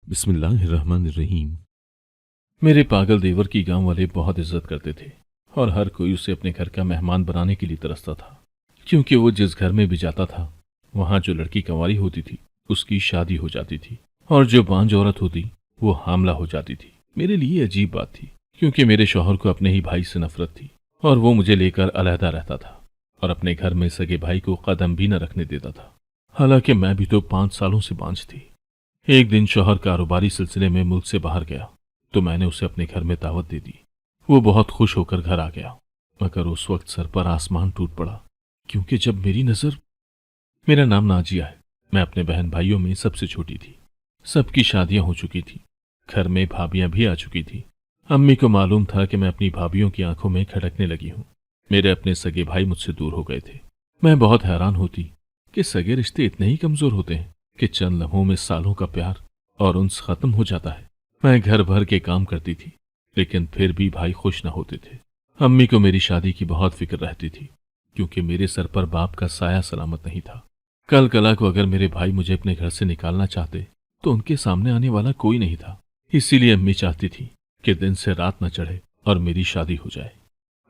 बिस्मिल्लाहिर्रहमानिर्रहीम। मेरे पागल देवर की गांव वाले बहुत इज्जत करते थे और हर कोई उसे अपने घर का मेहमान बनाने के लिए तरसता था, क्योंकि वो जिस घर में भी जाता था वहां जो लड़की कंवारी होती थी उसकी शादी हो जाती थी और जो बांझ औरत होती वो हामला हो जाती थी। मेरे लिए अजीब बात थी, क्योंकि मेरे शौहर को अपने ही भाई से नफरत थी और वो मुझे लेकर अलहदा रहता था और अपने घर में सगे भाई को कदम भी न रखने देता था। हालांकि मैं भी तो 5 सालों से बांझ थी। एक दिन शौहर कारोबारी सिलसिले में मुल्क से बाहर गया तो मैंने उसे अपने घर में दावत दे दी। वो बहुत खुश होकर घर आ गया, मगर उस वक्त सर पर आसमान टूट पड़ा, क्योंकि जब मेरी नजर। मेरा नाम नाजिया है। मैं अपने बहन भाइयों में सबसे छोटी थी। सबकी शादियां हो चुकी थी, घर में भाभियां भी आ चुकी थी। अम्मी को मालूम था कि मैं अपनी भाभियों की आंखों में खटकने लगी हूं। मेरे अपने सगे भाई मुझसे दूर हो गए थे। मैं बहुत हैरान होती कि सगे रिश्ते इतने ही कमजोर होते हैं कि चंद लम्हों में सालों का प्यार और उन्स खत्म हो जाता है। मैं घर भर के काम करती थी, लेकिन फिर भी भाई खुश न होते थे। अम्मी को मेरी शादी की बहुत फिक्र रहती थी, क्योंकि मेरे सर पर बाप का साया सलामत नहीं था। कल कला को अगर मेरे भाई मुझे अपने घर से निकालना चाहते तो उनके सामने आने वाला कोई नहीं था। इसीलिए अम्मी चाहती थी कि दिन से रात न चढ़े और मेरी शादी हो जाए।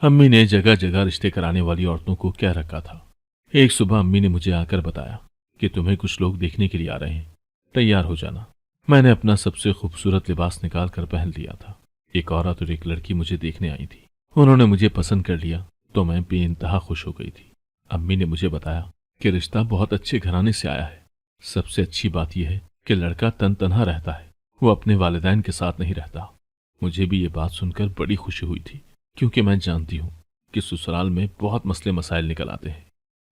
अम्मी ने जगह जगह रिश्ते कराने वाली औरतों को कह रखा था। एक सुबह अम्मी ने मुझे आकर बताया कि तुम्हें कुछ लोग देखने के लिए आ रहे हैं, तैयार हो जाना। मैंने अपना सबसे खूबसूरत लिबास निकाल कर पहन लिया था। एक औरत और एक लड़की मुझे देखने आई थी। उन्होंने मुझे पसंद कर लिया तो मैं बेइंतहा खुश हो गई थी। अम्मी ने मुझे बताया कि रिश्ता बहुत अच्छे घराने से आया है। सबसे अच्छी बात यह है कि लड़का तन तनहा रहता है, वो अपने वालिदैन के साथ नहीं रहता। मुझे भी ये बात सुनकर बड़ी खुशी हुई थी, क्योंकि मैं जानती हूँ कि ससुराल में बहुत मसले मसाइल निकल आते हैं।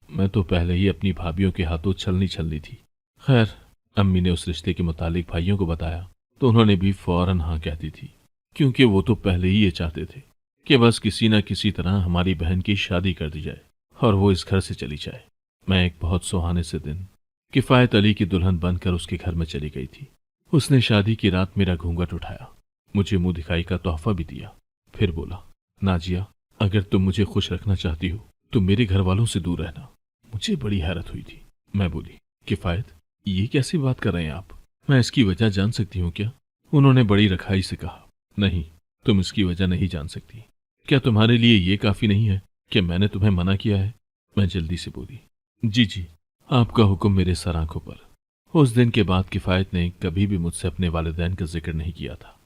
मैं तो पहले ही अपनी भाभियों के हाथों छलनी छलनी थी। खैर, अम्मी ने उस रिश्ते के मुतालिक भाइयों को बताया तो उन्होंने भी फौरन हाँ कह दी थी, क्योंकि वो तो पहले ही ये चाहते थे कि बस किसी न किसी तरह हमारी बहन की शादी कर दी जाए और वो इस घर से चली जाए। मैं एक बहुत सुहाने से दिन किफायत अली की दुल्हन बनकर उसके घर में चली गई थी। उसने शादी की रात मेरा घूंघट उठाया, मुझे मुंह दिखाई का तोहफा भी दिया। फिर बोला, नाजिया, अगर तुम मुझे खुश रखना चाहती हो तो मेरे घर वालों से दूर रहना। मुझे बड़ी हैरत हुई थी। मैं बोली, किफायत, ये कैसी बात कर रहे हैं आप? मैं इसकी वजह जान सकती हूँ क्या? उन्होंने बड़ी रखाई से कहा, नहीं, तुम इसकी वजह नहीं जान सकती। क्या तुम्हारे लिए ये काफी नहीं है कि मैंने तुम्हें मना किया है? मैं जल्दी से बोली, जी जी, आपका हुक्म मेरे सर आंखों पर। उस दिन के बाद किफायत ने कभी भी मुझसे अपने वालिदैन का जिक्र नहीं किया था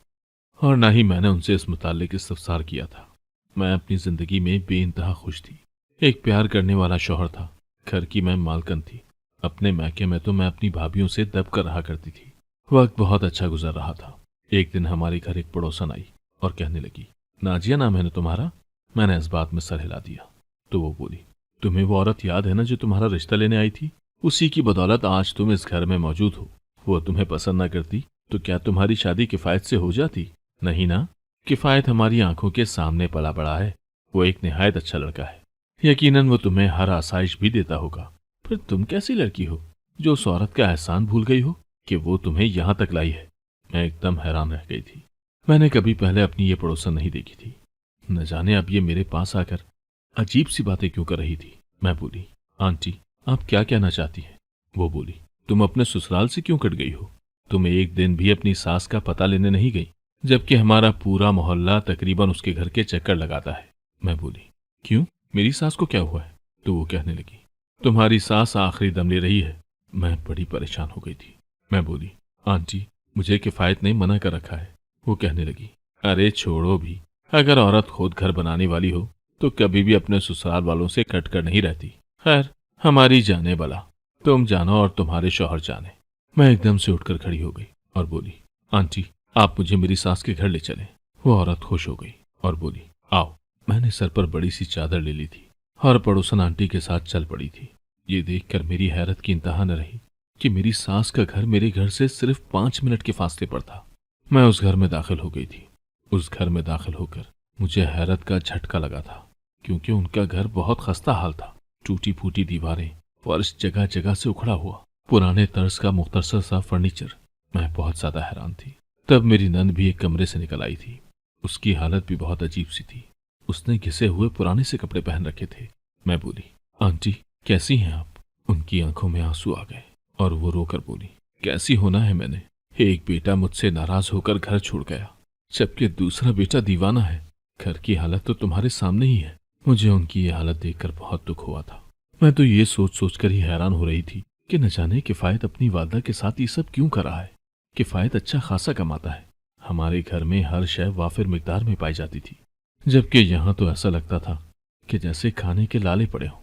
और ना ही मैंने उनसे इस मुताल्लिक इस्तफसार किया था। मैं अपनी जिंदगी में बेइंतहा खुश थी। एक प्यार करने वाला शौहर था, घर की मैं मालकन थी। अपने मैके में तो मैं अपनी भाभियों से दब कर रहा करती थी। वक्त बहुत अच्छा गुजर रहा था। एक दिन हमारे घर एक पड़ोसन आई और कहने लगी, नाजिया नाम है ना तुम्हारा? मैंने इस बात में सर हिला दिया तो वो बोली, तुम्हें वो औरत याद है ना जो तुम्हारा रिश्ता लेने आई थी? उसी की बदौलत आज तुम इस घर में मौजूद हो। वो तुम्हें पसंद न करती तो क्या तुम्हारी शादी किफायत से हो जाती? नहीं ना। किफायत हमारी आंखों के सामने पला बड़ा है। वो एक निहायत अच्छा लड़का है। यकीनन वो तुम्हें हर आसाइश भी देता होगा। फिर तुम कैसी लड़की हो जो उस औरत का एहसान भूल गई हो कि वो तुम्हें यहां तक लाई है? मैं एकदम हैरान रह गई थी। मैंने कभी पहले अपनी ये पड़ोसन नहीं देखी थी। न जाने अब ये मेरे पास आकर अजीब सी बातें क्यों कर रही थी। मैं बोली, आंटी, आप क्या कहना चाहती हैं? वो बोली, तुम अपने ससुराल से क्यों कट गई हो? तुम एक दिन भी अपनी सास का पता लेने नहीं गई, जबकि हमारा पूरा मोहल्ला तकरीबन उसके घर के चक्कर लगाता है। मैं बोली, क्यों, मेरी सास को क्या हुआ है? तो वो कहने लगी, तुम्हारी सास आखिरी दम ले रही है। मैं बड़ी परेशान हो गई थी। मैं बोली, आंटी, मुझे किफायत ने मना कर रखा है। वो कहने लगी, अरे छोड़ो भी, अगर औरत खुद घर बनाने वाली हो तो कभी भी अपने ससुराल वालों से कट कर नहीं रहती। खैर, हमारी जाने भला, तुम जानो और तुम्हारे शौहर जाने। मैं एकदम से उठकर खड़ी हो गई और बोली, आंटी, आप मुझे मेरी सास के घर ले चले। वो औरत खुश हो गई और बोली, आओ। मैंने सर पर बड़ी सी चादर ले ली थी और पड़ोसन आंटी के साथ चल पड़ी थी। ये देखकर मेरी हैरत की इंतहा न रही कि मेरी सास का घर मेरे घर से सिर्फ 5 मिनट के फासले पर था। मैं उस घर में दाखिल हो गई थी। उस घर में दाखिल होकर मुझे हैरत का झटका लगा था, क्योंकि उनका घर बहुत खस्ता हाल था। टूटी फूटी दीवारें, फर्श जगह जगह से उखड़ा हुआ, पुराने तर्ज का मुख्तसर सा फर्नीचर। मैं बहुत ज्यादा हैरान थी। तब मेरी नंद भी एक कमरे से निकल आई थी। उसकी हालत भी बहुत अजीब सी थी। उसने घिसे हुए पुराने से कपड़े पहन रखे थे। मैं बोली, आंटी, कैसी हैं आप? उनकी आंखों में आंसू आ गए और वो रोकर बोली, कैसी होना है मैंने? एक बेटा मुझसे नाराज होकर घर छोड़ गया, जबकि दूसरा बेटा दीवाना है। घर की हालत तो तुम्हारे सामने ही है। मुझे उनकी ये हालत देखकर बहुत दुख हुआ था। मैं तो ये सोच सोच कर ही हैरान हो रही थी कि न जाने किफ़ायत अपनी वालदा के साथ ये सब क्यों कर रहा है। किफ़ायत अच्छा खासा कमाता है, हमारे घर में हर शय वाफिर मिकदार में पाई जाती थी, जबकि यहाँ तो ऐसा लगता था कि जैसे खाने के लाले पड़े हों।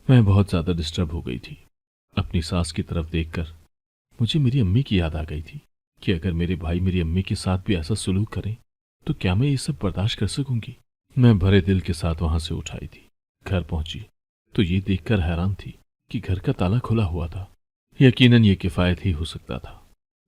मैं बहुत ज़्यादा डिस्टर्ब हो गई थी। अपनी सास की तरफ देखकर मुझे मेरी अम्मी की याद आ गई थी कि अगर मेरे भाई मेरी अम्मी के साथ भी ऐसा सलूक करें तो क्या मैं ये सब बर्दाश्त कर सकूंगी। मैं भरे दिल के साथ वहां से उठ आई थी। घर पहुंची तो ये देखकर हैरान थी कि घर का ताला खुला हुआ था। यकीनन ये किफ़ायत ही हो सकता था,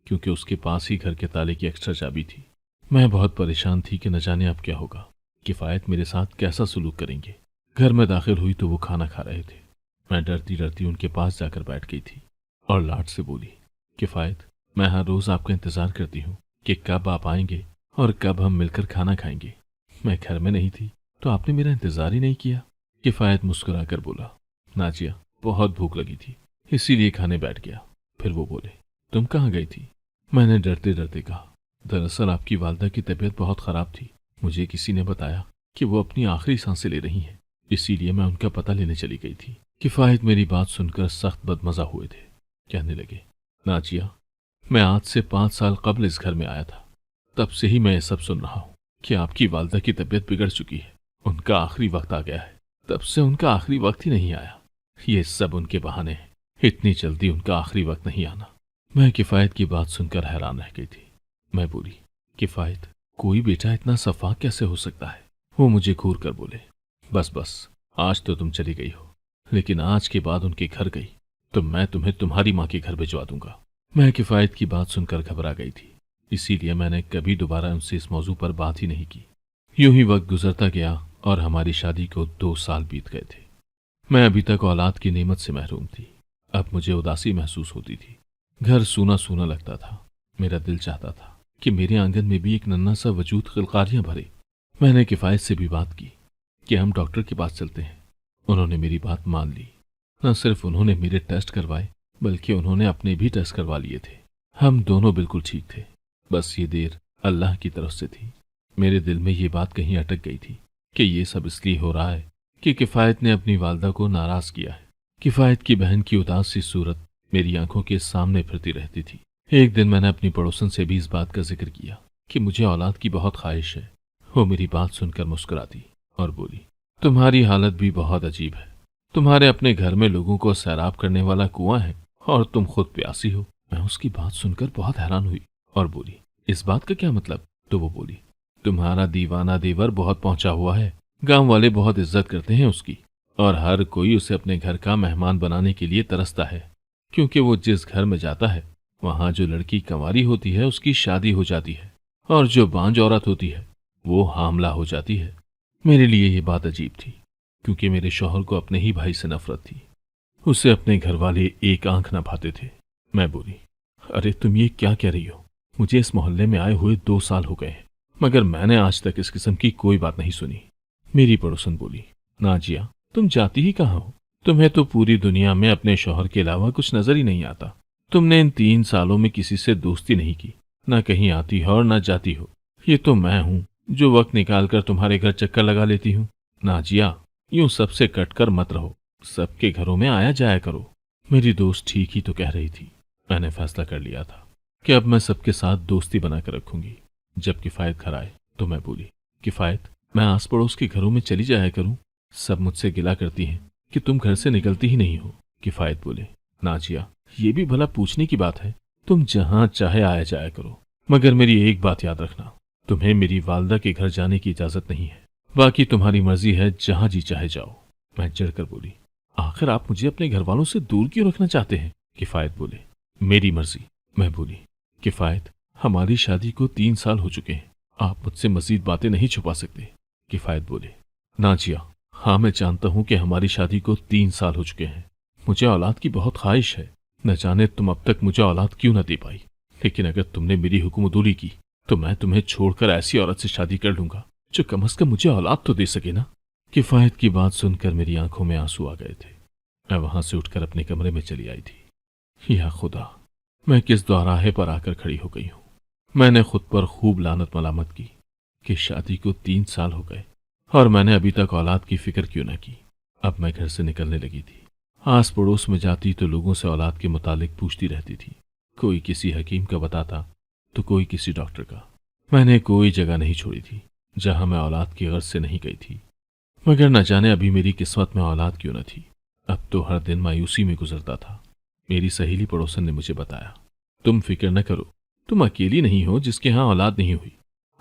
क्योंकि उसके पास ही घर के ताले की एक्स्ट्रा चाबी थी। मैं बहुत परेशान थी कि न जाने अब क्या होगा, किफ़ायत मेरे साथ कैसा सलूक करेंगे। घर में दाखिल हुई तो वो खाना खा रहे थे। मैं डरती डरती उनके पास जाकर बैठ गई थी और लाड से बोली, किफ़ायत, मैं हर रोज़ आपका इंतज़ार करती हूँ कि कब आप आएंगे और कब हम मिलकर खाना खाएंगे। मैं घर में नहीं थी तो आपने मेरा इंतज़ार ही नहीं किया। किफ़ायत मुस्कुराकर बोला, नाजिया, बहुत भूख लगी थी इसीलिए खाने बैठ गया। फिर वो बोले, तुम कहाँ गई थी? मैंने डरते डरते कहा, दरअसल आपकी वालदा की तबीयत बहुत ख़राब थी। मुझे किसी ने बताया कि वो अपनी आखिरी सांसें ले रही हैं, इसीलिए मैं उनका पता लेने चली गई थी। किफ़ायत मेरी बात सुनकर सख्त बदमज़ा हुए थे। कहने लगे, नाजिया, मैं आज से 5 साल कबल इस घर में आया था। तब से ही मैं ये सब सुन रहा हूँ कि आपकी वालदा की तबीयत बिगड़ चुकी है, उनका आखिरी वक्त आ गया है। तब से उनका आखिरी वक्त ही नहीं आया। ये सब उनके बहाने हैं, इतनी जल्दी उनका आखिरी वक्त नहीं आना। मैं किफ़ायत की बात सुनकर हैरान रह गई थी। मैं बोली, किफ़ायत, कोई बेटा इतना सफाक कैसे हो सकता है? वो मुझे घूर कर बोले, बस बस, आज तो तुम चली गई हो, लेकिन आज के बाद उनके घर गई तो मैं तुम्हें तुम्हारी माँ के घर भिजवा दूंगा। मैं किफ़ायत की बात सुनकर घबरा गई थी, इसीलिए मैंने कभी दोबारा उनसे इस मौजू पर बात ही नहीं की। यूं ही वक्त गुजरता गया और हमारी शादी को 2 साल बीत गए थे। मैं अभी तक औलाद की नेमत से महरूम थी। अब मुझे उदासी महसूस होती थी। घर सूना सूना लगता था। मेरा दिल चाहता था कि मेरे आंगन में भी एक नन्हा सा वजूद खिलकारियां भरे। मैंने किफ़ायत से भी बात की कि हम डॉक्टर के पास चलते हैं। उन्होंने मेरी बात मान ली। न सिर्फ उन्होंने मेरे टेस्ट करवाए, बल्कि उन्होंने अपने भी टेस्ट करवा लिए थे। हम दोनों बिल्कुल ठीक थे। बस ये देर अल्लाह की तरफ से थी। मेरे दिल में ये बात कहीं अटक गई थी कि ये सब इसलिए हो रहा है कि किफ़ायत ने अपनी वालदा को नाराज किया है। किफ़ायत की बहन की उदास सी सूरत मेरी आंखों के सामने फिरती रहती थी। एक दिन मैंने अपनी पड़ोसन से भी इस बात का जिक्र किया कि मुझे औलाद की बहुत ख्वाहिश है। वो मेरी बात सुनकर मुस्कुरा दी और बोली, तुम्हारी हालत भी बहुत अजीब है। तुम्हारे अपने घर में लोगों को सैराब करने वाला कुआं है और तुम खुद प्यासी हो। मैं उसकी बात सुनकर बहुत हैरान हुई और बोली, इस बात का क्या मतलब? तो वो बोली, तुम्हारा दीवाना देवर बहुत पहुंचा हुआ है। गांव वाले बहुत इज्जत करते हैं उसकी और हर कोई उसे अपने घर का मेहमान बनाने के लिए तरसता है, क्योंकि वो जिस घर में जाता है वहां जो लड़की कंवारी होती है उसकी शादी हो जाती है और जो बांझ औरत होती है वो हामला हो जाती है। मेरे लिए ये बात अजीब थी, क्योंकि मेरे शौहर को अपने ही भाई से नफरत थी। उसे अपने घर वाले एक आंख न भाते थे। मैं बोली, अरे तुम ये क्या कह रही हो? मुझे इस मोहल्ले में आए हुए 2 साल हो गए हैं, मगर मैंने आज तक इस किस्म की कोई बात नहीं सुनी। मेरी पड़ोसन बोली, नाजिया, तुम जाती ही कहाँ हो? तुम्हें तो पूरी दुनिया में अपने शौहर के अलावा कुछ नजर ही नहीं आता। तुमने इन 3 सालों में किसी से दोस्ती नहीं की, न कहीं आती हो और न जाती हो। ये तो मैं हूँ जो वक्त निकाल कर तुम्हारे घर चक्कर लगा लेती हूँ। नाजिया, यूं सबसे कटकर मत रहो, सबके घरों में आया जाया करो। मेरी दोस्त ठीक ही तो कह रही थी। मैंने फैसला कर लिया था कि अब मैं सबके साथ दोस्ती बनाकर रखूंगी। जब किफ़ायत घर आए तो मैं बोली, किफ़ायत, मैं आस पड़ोस के घरों में चली जाया करूं। सब मुझसे गिला करती हैं कि तुम घर से निकलती ही नहीं हो। किफ़ायत बोले, नाजिया, ये भी भला पूछने की बात है? तुम जहां चाहे आया जाया करो, मगर मेरी एक बात याद रखना, तुम्हें मेरी वालदा के घर जाने की इजाजत नहीं है। बाकी तुम्हारी मर्जी है, जहां जी चाहे जाओ। मैं चिढ़कर बोली, आखिर आप मुझे अपने घर वालों से दूर क्यों रखना चाहते हैं? किफ़ायत बोले, मेरी मर्जी। मैं बोली, किफ़ायत, हमारी शादी को 3 साल हो चुके हैं, आप मुझसे मजीद बातें नहीं छुपा सकते। किफ़ायत बोले, नाजिया, हाँ मैं जानता हूं कि हमारी शादी को 3 साल हो चुके हैं। मुझे औलाद की बहुत ख्वाहिश है। न जाने तुम अब तक मुझे औलाद क्यों न दे पाई, लेकिन अगर तुमने मेरी हुक्मदुली की तो मैं तुम्हें छोड़कर ऐसी औरत से शादी कर लूंगा जो कम से कम मुझे औलाद तो दे सके ना। किफ़ायत की बात सुनकर मेरी आंखों में आंसू आ गए थे। मैं वहां से उठकर अपने कमरे में चली आई थी। या खुदा, मैं किस दोराहे पर आकर खड़ी हो गई हूँ। मैंने खुद पर खूब लानत मलामत की कि शादी को 3 साल हो गए और मैंने अभी तक औलाद की फिक्र क्यों न की। अब मैं घर से निकलने लगी थी। आस पड़ोस में जाती तो लोगों से औलाद के मुतालिक पूछती रहती थी। कोई किसी हकीम का बताता तो कोई किसी डॉक्टर का। मैंने कोई जगह नहीं छोड़ी थी जहां मैं औलाद की गर्ज से नहीं गई थी। मगर न जाने अभी मेरी किस्मत में औलाद क्यों न थी। अब तो हर दिन मायूसी में गुजरता था। मेरी सहेली पड़ोसन ने मुझे बताया, तुम फिक्र न करो, तुम अकेली नहीं हो जिसके यहाँ औलाद नहीं हुई।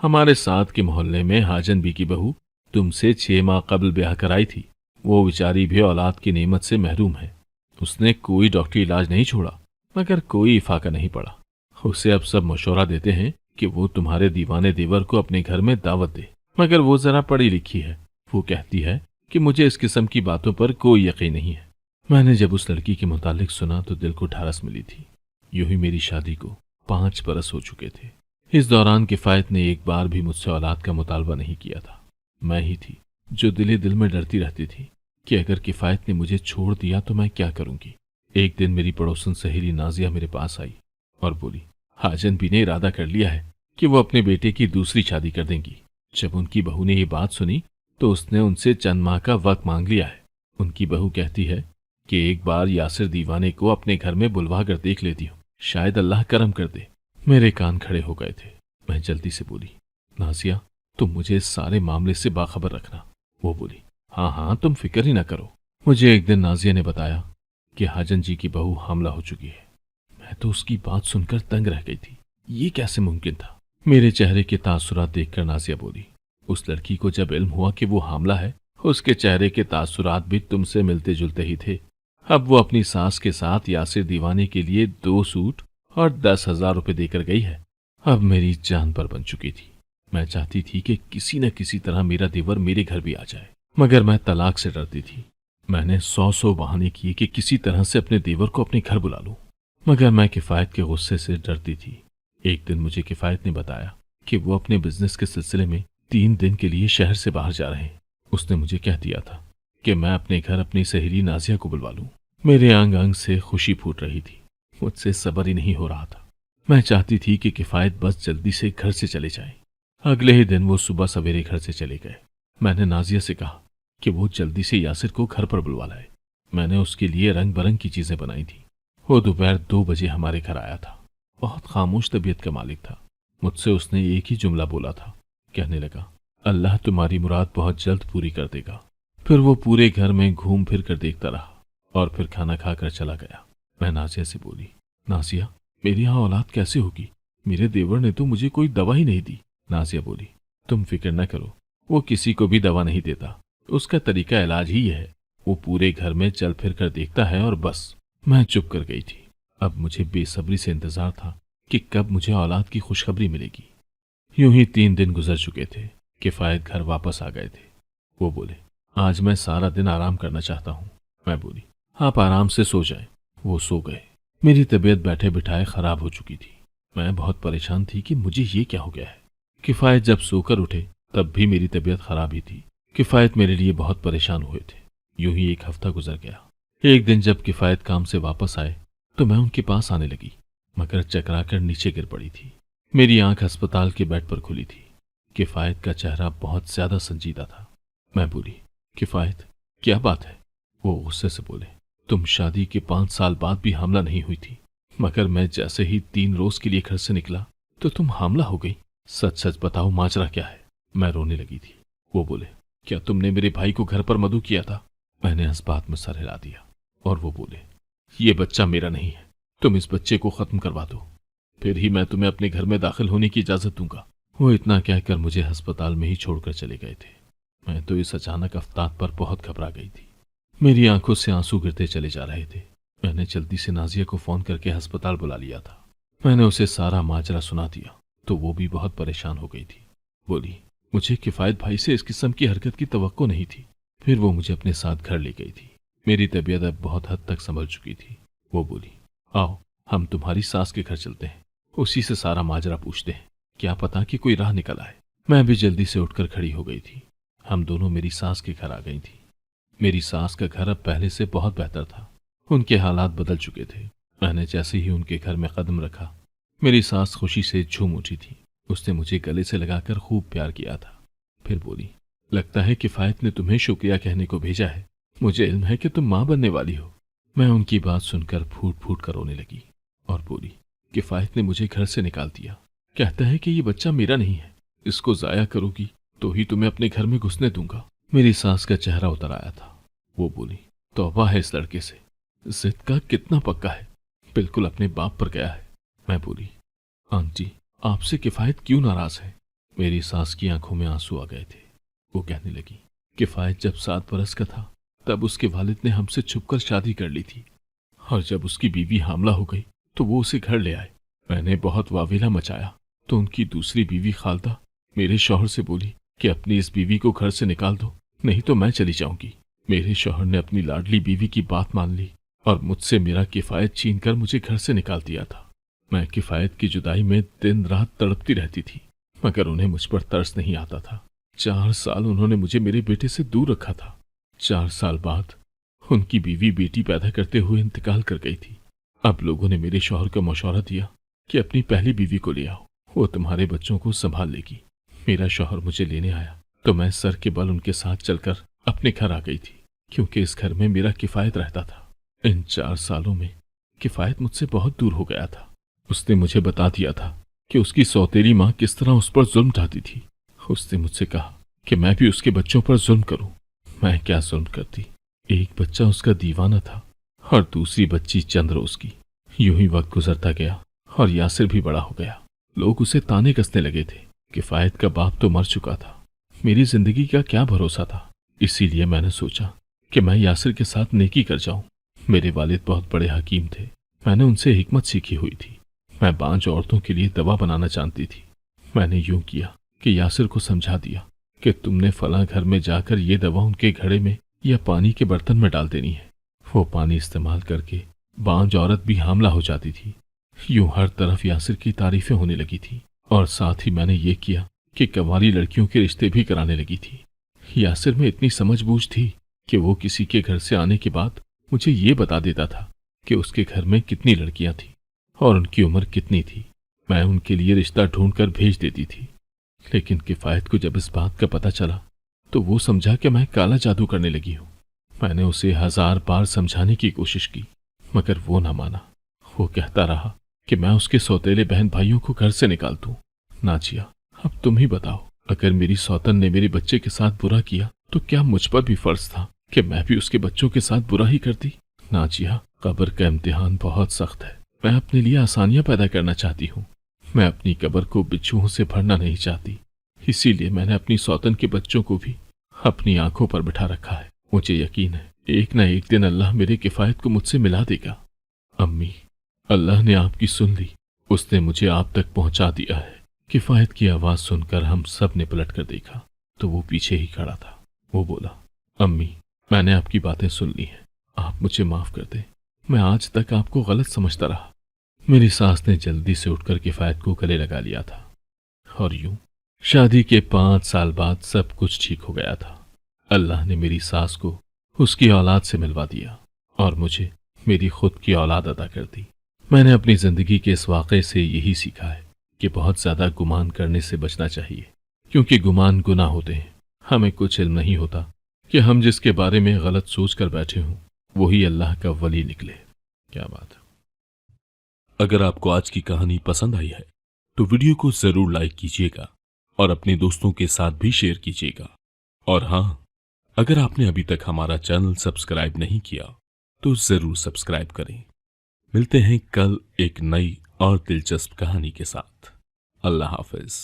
हमारे साथ के मोहल्ले में हाजन बी की बहू तुमसे 6 माह कबल ब्याह कराई थी। वो बेचारी भी औलाद की नेमत से महरूम है। उसने कोई डॉक्टरी इलाज नहीं छोड़ा मगर कोई इफाका नहीं पड़ा। उसे अब सब मशवरा देते हैं कि वो तुम्हारे दीवाने देवर को अपने घर में दावत दे, मगर वो जरा पढ़ी लिखी है। वो कहती है कि मुझे इस किस्म की बातों पर कोई यकीन नहीं है। मैंने जब उस लड़की के मुतालिक सुना तो दिल को ढारस मिली थी। यूं ही मेरी शादी को 5 बरस हो चुके थे। इस दौरान किफायत ने एक बार भी मुझसे औलाद का मुतालबा नहीं किया था। मैं ही थी जो दिल दिल में डरती रहती थी कि अगर किफायत ने मुझे छोड़ दिया तो मैं क्या करूंगी। एक दिन मेरी पड़ोसन सहेली नाजिया मेरे पास आई और बोली, हाजन भी ने इरादा कर लिया है कि वो अपने बेटे की दूसरी शादी कर देंगी। जब उनकी बहू ने ये बात सुनी तो उसने उनसे चंद माह का वक्त मांग लिया है। उनकी बहू कहती है कि एक बार यासिर दीवाने को अपने घर में बुलवा कर देख लेती हूँ, शायद अल्लाह करम कर दे। मेरे कान खड़े हो गए थे। मैं जल्दी से बोली, नाजिया तुम मुझे इस सारे मामले से बाखबर रखना। वो बोली, हाँ हाँ तुम फिक्र ही ना करो। मुझे एक दिन नाजिया ने बताया कि हाजन जी की बहू हामला हो चुकी है। मैं तो उसकी बात सुनकर तंग रह गई थी। ये कैसे मुमकिन था। मेरे चेहरे के तासुरात देखकर नाजिया बोली, उस लड़की को जब इल्म हुआ कि वो हामला है, उसके चेहरे के तासुरात भी तुमसे मिलते जुलते ही थे। अब वो अपनी सास के साथ यासिर दीवाने के लिए 2 सूट और 10,000 रुपए देकर गई है। अब मेरी जान पर बन चुकी थी। मैं चाहती थी कि किसी न किसी तरह मेरा देवर मेरे घर भी आ जाए, मगर मैं तलाक से डरती थी। मैंने 100 बहाने किए कि किसी तरह से अपने देवर को अपने घर बुला लूं, मगर मैं किफायत के गुस्से से डरती थी। एक दिन मुझे किफायत ने बताया कि वो अपने बिजनेस के सिलसिले में 3 दिन के लिए शहर से बाहर जा रहे हैं। उसने मुझे कह दिया था कि मैं अपने घर अपनी सहेली नाजिया को बुलवा लूं। मेरे अंग अंग से खुशी फूट रही थी। मुझसे सब्र ही नहीं हो रहा था। मैं चाहती थी कि किफायत बस जल्दी से घर से चले जाए। अगले ही दिन वो सुबह सवेरे घर से चले गए। मैंने नाजिया से कहा कि वो जल्दी से यासिर को घर पर बुलवा लाए। मैंने उसके लिए रंग बरंग की चीजें बनाई थी। वो दोपहर 2 बजे हमारे घर आया था। बहुत खामोश तबीयत का मालिक था। मुझसे उसने एक ही जुमला बोला था। कहने लगा, अल्लाह तुम्हारी मुराद बहुत जल्द पूरी कर देगा। फिर वो पूरे घर में घूम फिर कर देखता रहा और फिर खाना खाकर चला गया। मैं नाजिया से बोली, नाजिया मेरी यहाँ औलाद कैसे होगी? मेरे देवर ने तो मुझे कोई दवा ही नहीं दी। नाजिया बोली, तुम फिक्र न करो, वो किसी को भी दवा नहीं देता। उसका तरीका इलाज ही है। वो पूरे घर में चल फिर कर देखता है और बस। मैं चुप कर गई थी। अब मुझे बेसब्री से इंतजार था कि कब मुझे औलाद की खुशखबरी मिलेगी। यूं ही 3 दिन गुजर चुके थे। किफायत घर वापस आ गए थे। वो बोले, आज मैं सारा दिन आराम करना चाहता हूँ। मैं बोली, आप आराम से सो जाएं। वो सो गए। मेरी तबीयत बैठे बिठाए खराब हो चुकी थी। मैं बहुत परेशान थी कि मुझे ये क्या हो गया है। किफायत जब सोकर उठे तब भी मेरी तबीयत खराब ही थी। किफायत मेरे लिए बहुत परेशान हुए थे। यूं ही 1 हफ्ता गुजर गया। एक दिन जब किफायत काम से वापस आए तो मैं उनके पास आने लगी, मगर चकराकर नीचे गिर पड़ी थी। मेरी आंख अस्पताल के बेड पर खुली थी। किफायत का चेहरा बहुत ज्यादा संजीदा था। मैं बोली, किफायत क्या बात है? वो गुस्से से बोले, तुम शादी के 5 साल बाद भी हामला नहीं हुई थी, मगर मैं जैसे ही 3 रोज के लिए घर से निकला तो तुम हामला हो गई। सच सच बताओ, माजरा क्या है? मैं रोने लगी थी। वो बोले, क्या तुमने मेरे भाई को घर पर मधु किया था? मैंने इस बात में सर हिला दिया और वो बोले, ये बच्चा मेरा नहीं है, तुम इस बच्चे को खत्म करवा दो, फिर ही मैं तुम्हें अपने घर में दाखिल होने की इजाजत दूंगा। वो इतना कहकर मुझे अस्पताल में ही छोड़कर चले गए थे। मैं तो इस अचानक अफ्ताब पर बहुत घबरा गई थी। मेरी आंखों से आंसू गिरते चले जा रहे थे। मैंने जल्दी से नाजिया को फोन करके अस्पताल बुला लिया था। मैंने उसे सारा माजरा सुना दिया तो वो भी बहुत परेशान हो गई थी। बोली, मुझे किफायत भाई से इस किस्म की हरकत की तवक्को नहीं थी। फिर वो मुझे अपने साथ घर ले गई थी। मेरी तबीयत अब बहुत हद तक संभल चुकी थी। वो बोली, आओ हम तुम्हारी सास के घर चलते हैं, उसी से सारा माजरा पूछते हैं, क्या पता कि कोई राह निकल आए। मैं भी जल्दी से उठकर खड़ी हो गई थी। हम दोनों मेरी सास के घर आ गई थी। मेरी सास का घर अब पहले से बहुत बेहतर था। उनके हालात बदल चुके थे। मैंने जैसे ही उनके घर में कदम रखा, मेरी सास खुशी से झूम उठी थी। उसने मुझे गले से लगाकर खूब प्यार किया था। फिर बोली, लगता है किफ़ायत ने तुम्हें शुक्रिया कहने को भेजा है। मुझे इल्म है कि तुम माँ बनने वाली हो। मैं उनकी बात सुनकर फूट फूट कर रोने लगी और बोली, किफ़ायत ने मुझे घर से निकाल दिया। कहता है कि ये बच्चा मेरा नहीं है, इसको ज़ाया करोगी तो ही तुम्हें अपने घर में घुसने दूंगा। मेरी सास का चेहरा उतर आया था। वो बोली, तौबा है इस लड़के से, जिद का कितना पक्का है, बिल्कुल अपने बाप पर गया है। मैं बोली, आंटी आपसे किफ़ायत क्यों नाराज है? मेरी सास की आंखों में आंसू आ गए थे। वो कहने लगी, किफ़ायत जब 7 बरस का था तब उसके वालिद ने हमसे छुपकर शादी कर ली थी, और जब उसकी बीवी हामला हो गई तो वो उसे घर ले आए। मैंने बहुत वावेला मचाया तो उनकी दूसरी बीवी खालदा मेरे शौहर से बोली कि अपनी इस बीवी को घर से निकाल दो, नहीं तो मैं चली जाऊंगी। मेरे शौहर ने अपनी लाडली बीवी की बात मान ली और मुझसे मेरा किफ़ायत छीन कर मुझे घर से निकाल दिया था। मैं किफ़ायत की जुदाई में दिन रात तड़पती रहती थी, मगर उन्हें मुझ पर तरस नहीं आता था। 4 साल उन्होंने मुझे मेरे बेटे से दूर रखा था। 4 साल बाद उनकी बीवी बेटी पैदा करते हुए इंतकाल कर गई थी। अब लोगों ने मेरे शौहर को मशवरा दिया कि अपनी पहली बीवी को ले आओ, वो तुम्हारे बच्चों को संभाल लेगी। मेरा शौहर मुझे लेने आया तो मैं सर के बल उनके साथ चलकर अपने घर आ गई थी, क्योंकि इस घर में मेरा किफ़ायत रहता था। इन 4 सालों में किफ़ायत मुझसे बहुत दूर हो गया था। उसने मुझे बता दिया था कि उसकी सौतेली माँ किस तरह उस पर जुल्म ढाती थी। उसने मुझसे कहा कि मैं भी उसके बच्चों पर जुल्म करूं। मैं क्या जुल्म करती? एक बच्चा उसका दीवाना था और दूसरी बच्ची चंद रोज की। यूं ही वक्त गुजरता गया और यासिर भी बड़ा हो गया। लोग उसे ताने कसने लगे थे। किफ़ायत का बाप तो मर चुका था, मेरी जिंदगी का क्या भरोसा था। इसीलिए मैंने सोचा कि मैं यासिर के साथ नेकी कर जाऊं। मेरे वालिद बहुत बड़े हकीम थे, मैंने उनसे हिकमत सीखी हुई थी। मैं बांझ औरतों के लिए दवा बनाना जानती थी। मैंने यूं किया कि यासिर को समझा दिया कि तुमने फलां घर में जाकर ये दवा उनके घड़े में या पानी के बर्तन में डाल देनी है। वो पानी इस्तेमाल करके बांझ औरत भी हामला हो जाती थी। यूं हर तरफ यासिर की तारीफें होने लगी थी, और साथ ही मैंने ये किया कि कंवारी लड़कियों के रिश्ते भी कराने लगी थी। यासिर में इतनी समझबूझ थी कि वो किसी के घर से आने के बाद मुझे ये बता देता था कि उसके घर में कितनी लड़कियां थीं और उनकी उम्र कितनी थी। मैं उनके लिए रिश्ता ढूंढकर भेज देती थी। लेकिन किफ़ायत को जब इस बात का पता चला तो वो समझा कि मैं काला जादू करने लगी हूँ। मैंने उसे 1000 बार समझाने की कोशिश की, मगर वो ना माना। वो कहता रहा कि मैं उसके सौतेले बहन भाइयों को घर से निकाल दूं। नाजिया, अब तुम ही बताओ, अगर मेरी सौतन ने मेरे बच्चे के साथ बुरा किया तो क्या मुझ पर भी फर्ज था कि मैं भी उसके बच्चों के साथ बुरा ही करती? नाजिया, कब्र का इम्तिहान बहुत सख्त है। मैं अपने लिए आसानियां पैदा करना चाहती हूँ। मैं अपनी कब्र को बिच्छुओं से भरना नहीं चाहती। इसीलिए मैंने अपनी सौतन के बच्चों को भी अपनी आंखों पर बिठा रखा है। मुझे यकीन है एक न एक दिन अल्लाह मेरे किफ़ायत को मुझसे मिला देगा। अम्मी, अल्लाह ने आपकी सुन ली, उसने मुझे आप तक पहुंचा दिया है। किफ़ायत की आवाज सुनकर हम सब ने पलट कर देखा तो वो पीछे ही खड़ा था। वो बोला, अम्मी, मैंने आपकी बातें सुन ली हैं, आप मुझे माफ कर दें। मैं आज तक आपको गलत समझता रहा। मेरी सास ने जल्दी से उठकर किफ़ायत को गले लगा लिया था, और यूं शादी के 5 साल बाद सब कुछ ठीक हो गया था। अल्लाह ने मेरी सास को उसकी औलाद से मिलवा दिया और मुझे मेरी खुद की औलाद अदा कर दी। मैंने अपनी जिंदगी के इस वाक़े से यही सीखा है कि बहुत ज़्यादा गुमान करने से बचना चाहिए, क्योंकि गुमान गुनाह होते हैं। हमें कुछ इल्म नहीं होता कि हम जिसके बारे में गलत सोच कर बैठे हों वही अल्लाह का वली निकले। क्या बात है। अगर आपको आज की कहानी पसंद आई है तो वीडियो को जरूर लाइक कीजिएगा और अपने दोस्तों के साथ भी शेयर कीजिएगा। और हाँ, अगर आपने अभी तक हमारा चैनल सब्सक्राइब नहीं किया तो जरूर सब्सक्राइब करें। मिलते हैं कल एक नई और दिलचस्प कहानी के साथ। अल्लाह हाफिज।